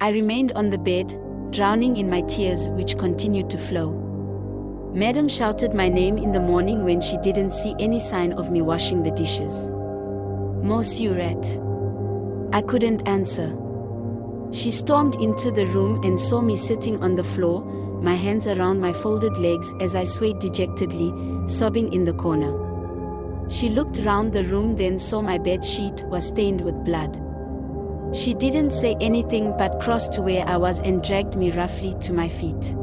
I remained on the bed, drowning in my tears which continued to flow. Madam shouted my name in the morning when she didn't see any sign of me washing the dishes. "Monsieur Rat." I couldn't answer. She stormed into the room and saw me sitting on the floor, my hands around my folded legs as I swayed dejectedly, sobbing in the corner. She looked round the room, then saw my bed sheet was stained with blood. She didn't say anything but crossed to where I was and dragged me roughly to my feet.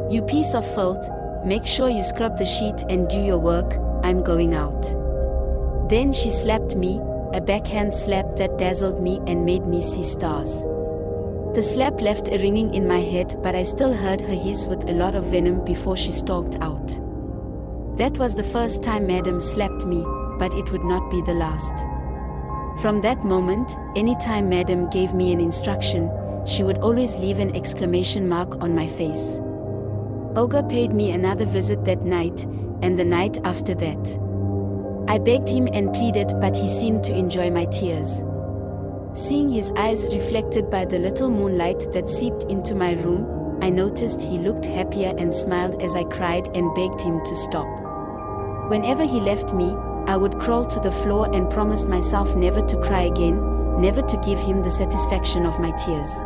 "You piece of filth, make sure you scrub the sheet and do your work, I'm going out." Then she slapped me, a backhand slap that dazzled me and made me see stars. The slap left a ringing in my head, but I still heard her hiss with a lot of venom before she stalked out. That was the first time Madam slapped me, but it would not be the last. From that moment, anytime Madam gave me an instruction, she would always leave an exclamation mark on my face. Oga paid me another visit that night, and the night after that. I begged him and pleaded, but he seemed to enjoy my tears. Seeing his eyes reflected by the little moonlight that seeped into my room, I noticed he looked happier and smiled as I cried and begged him to stop. Whenever he left me, I would crawl to the floor and promise myself never to cry again, never to give him the satisfaction of my tears.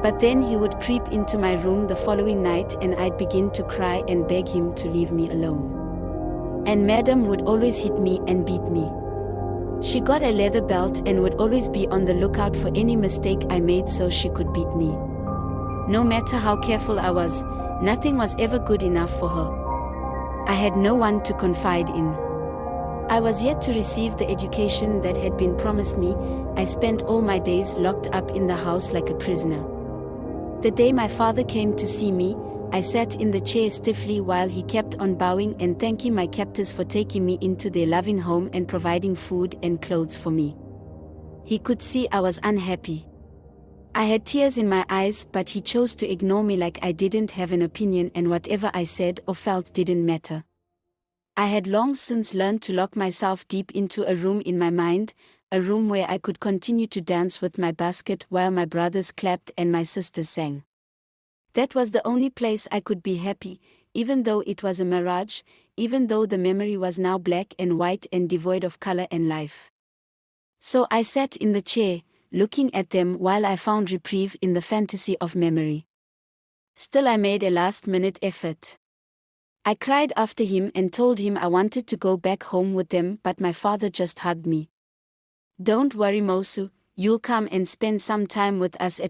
But then he would creep into my room the following night and I'd begin to cry and beg him to leave me alone. And Madam would always hit me and beat me. She got a leather belt and would always be on the lookout for any mistake I made so she could beat me. No matter how careful I was, nothing was ever good enough for her. I had no one to confide in. I was yet to receive the education that had been promised me. I spent all my days locked up in the house like a prisoner. The day my father came to see me, I sat in the chair stiffly while he kept on bowing and thanking my captors for taking me into their loving home and providing food and clothes for me. He could see I was unhappy. I had tears in my eyes, but he chose to ignore me like I didn't have an opinion and whatever I said or felt didn't matter. I had long since learned to lock myself deep into a room in my mind, a room where I could continue to dance with my basket while my brothers clapped and my sisters sang. That was the only place I could be happy, even though it was a mirage, even though the memory was now black and white and devoid of color and life. So I sat in the chair, looking at them while I found reprieve in the fantasy of memory. Still I made a last-minute effort. I cried after him and told him I wanted to go back home with them, but my father just hugged me. "Don't worry, Mosu, you'll come and spend some time with us at